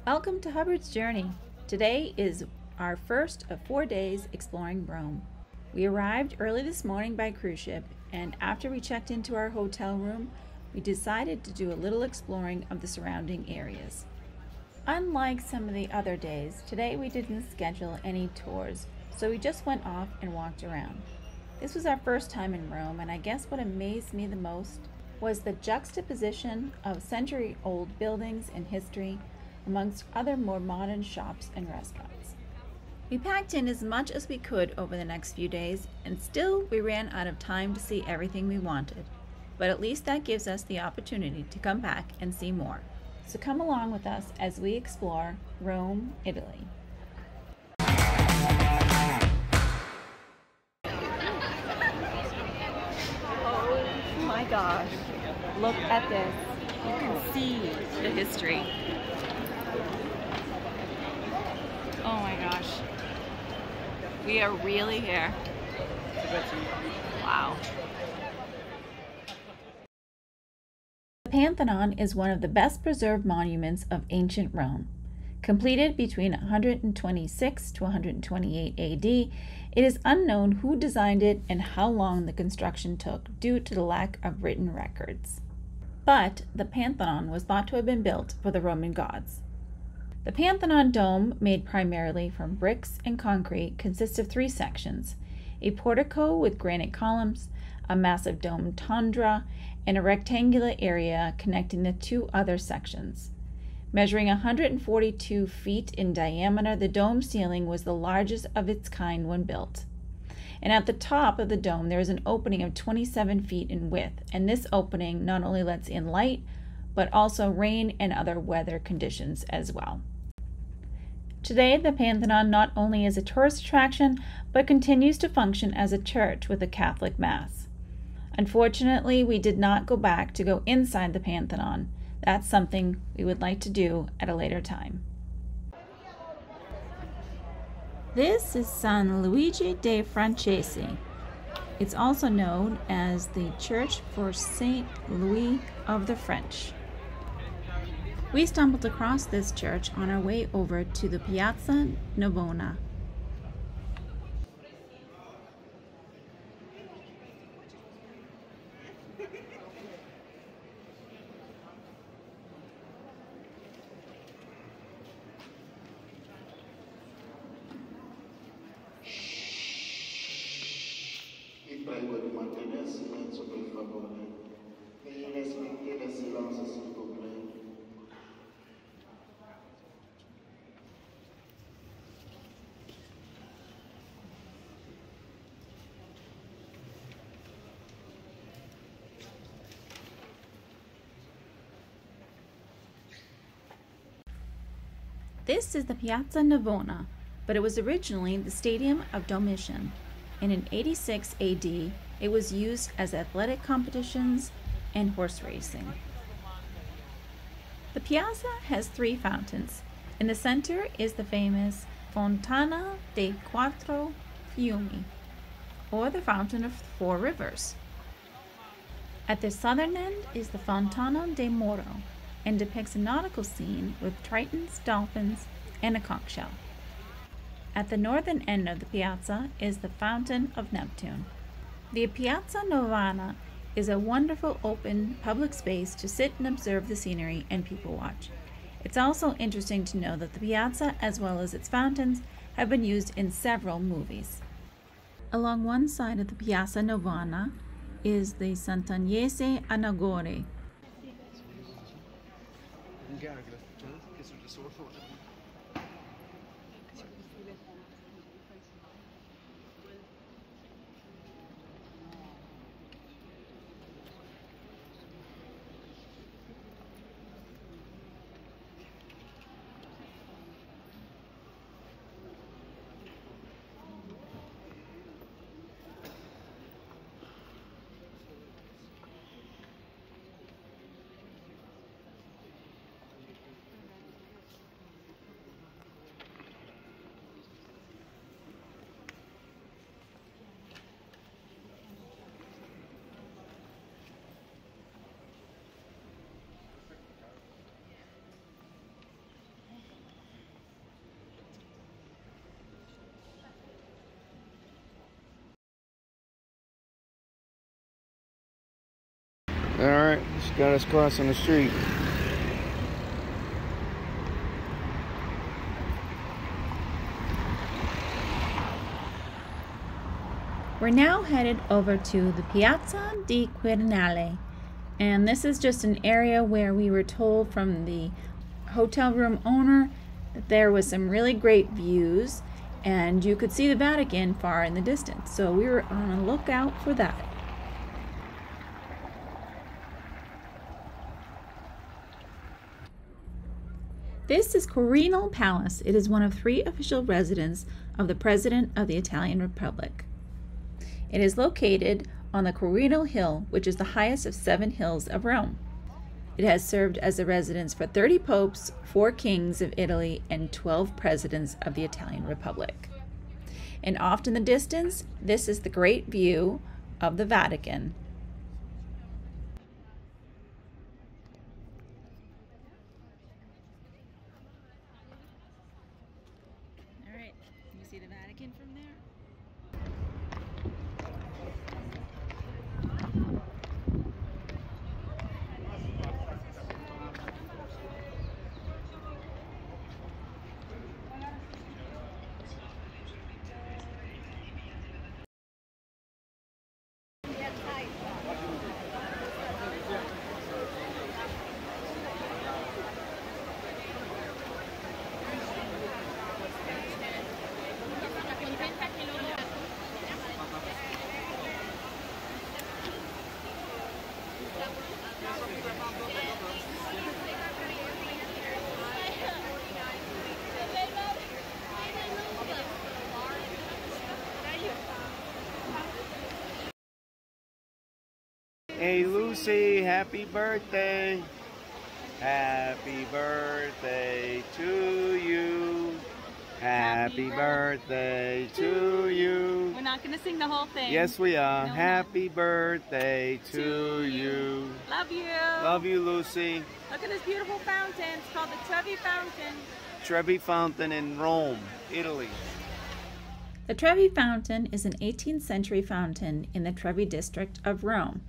Welcome to Hubbard's Journey. Today is our first of 4 days exploring Rome. We arrived early this morning by cruise ship, and after we checked into our hotel room, we decided to do a little exploring of the surrounding areas. Unlike some of the other days, today we didn't schedule any tours, so we just went off and walked around. This was our first time in Rome, and I guess what amazed me the most was the juxtaposition of century-old buildings and history amongst other more modern shops and restaurants. We packed in as much as we could over the next few days, and still we ran out of time to see everything we wanted. But at least that gives us the opportunity to come back and see more. So come along with us as we explore Rome, Italy. Oh my gosh, look at this. You can see the history. Oh my gosh. We are really here. Wow. The Pantheon is one of the best preserved monuments of ancient Rome. Completed between 126 to 128 AD, it is unknown who designed it and how long the construction took due to the lack of written records. But the Pantheon was thought to have been built for the Roman gods. The Pantheon dome, made primarily from bricks and concrete, consists of 3 sections: a portico with granite columns, a massive domed tundra, and a rectangular area connecting the 2 other sections. Measuring 142 feet in diameter, the dome ceiling was the largest of its kind when built. And at the top of the dome there is an opening of 27 feet in width, and this opening not only lets in light, but also rain and other weather conditions as well. Today, the Pantheon not only is a tourist attraction, but continues to function as a church with a Catholic Mass. Unfortunately, we did not go back to go inside the Pantheon. That's something we would like to do at a later time. This is San Luigi dei Francesi. It's also known as the Church for Saint Louis of the French. We stumbled across this church on our way over to the Piazza Navona. Vi prego di mantenere silenzio per favore. Veuillez respecter le silence s'il vous plaît. This is the Piazza Navona, but it was originally the Stadium of Domitian, and in 86 AD it was used as athletic competitions and horse racing. The piazza has 3 fountains. In the center is the famous Fontana dei Quattro Fiumi, or the Fountain of 4 Rivers. At the southern end is the Fontana de Moro, and depicts a nautical scene with tritons, dolphins, and a conch shell. At the northern end of the piazza is the Fountain of Neptune. The Piazza Navona is a wonderful open public space to sit and observe the scenery and people watch. It's also interesting to know that the piazza, as well as its fountains, have been used in several movies. Along one side of the Piazza Navona is the Sant'Agnese and Agone. Alright, just got us crossing the street. We're now headed over to the Piazza di Quirinal, and this is just an area where we were told from the hotel room owner that there was some really great views and you could see the Vatican far in the distance, so we were on a lookout for that. This is Quirinal Palace. It is one of 3 official residences of the President of the Italian Republic. It is located on the Quirinal Hill, which is the highest of 7 hills of Rome. It has served as a residence for 30 popes, 4 kings of Italy, and 12 presidents of the Italian Republic. And off in the distance, this is the great view of the Vatican. All right, can you see the Vatican from there? Hey Lucy, happy birthday. Happy birthday to you. Happy birthday to you. We're not going to sing the whole thing. Yes, we are. No, Happy birthday to you. Love you. Love you, Lucy. Look at this beautiful fountain. It's called the Trevi Fountain. Trevi Fountain in Rome, Italy. The Trevi Fountain is an 18th century fountain in the Trevi district of Rome.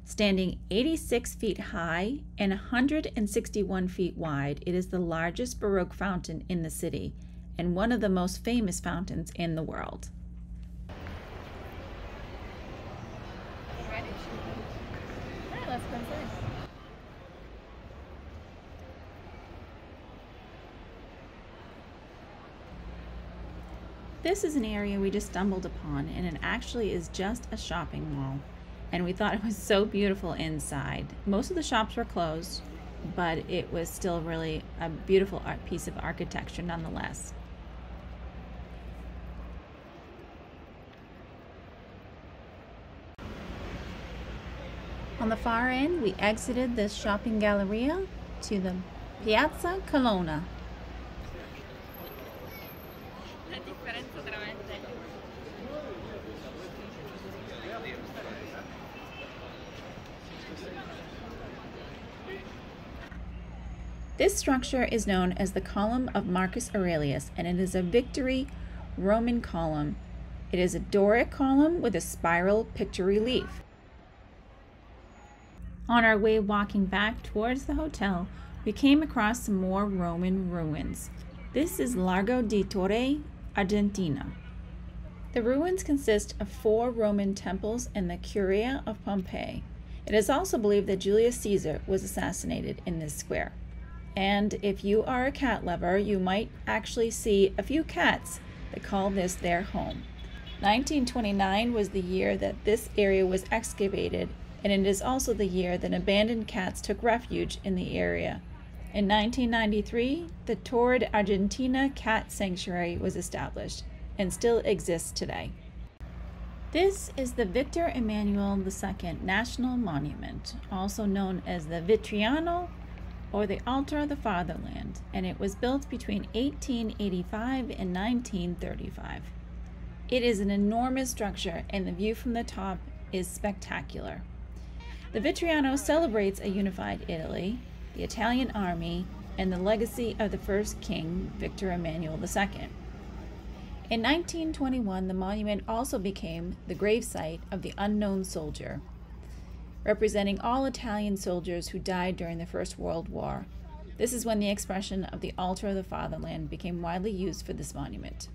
Standing 86 feet high and 161 feet wide, it is the largest Baroque fountain in the city and one of the most famous fountains in the world. Ready? All right, let's go inside. This is an area we just stumbled upon, and it actually is just a shopping mall. And we thought it was so beautiful inside. Most of the shops were closed, but it was still really a beautiful piece of architecture nonetheless. On the far end, we exited this shopping galleria to the Piazza Colonna. This structure is known as the Column of Marcus Aurelius, and it is a Victory Roman column. It is a Doric column with a spiral picture relief. On our way walking back towards the hotel, we came across some more Roman ruins. This is Largo di Torre Argentina. The ruins consist of 4 Roman temples and the Curia of Pompeii. It is also believed that Julius Caesar was assassinated in this square. And if you are a cat lover, you might actually see a few cats that call this their home. 1929 was the year that this area was excavated, and it is also the year that abandoned cats took refuge in the area. In 1993, the Torre Argentina Cat Sanctuary was established and still exists today. This is the Victor Emmanuel II National Monument, also known as the Vittoriano or the Altar of the Fatherland, and it was built between 1885 and 1935. It is an enormous structure, and the view from the top is spectacular. The Vittoriano celebrates a unified Italy, the Italian army, and the legacy of the first king, Victor Emmanuel II. In 1921, the monument also became the gravesite of the unknown soldier. representing all Italian soldiers who died during the First World War. This is when the expression of the altar of the Fatherland became widely used for this monument.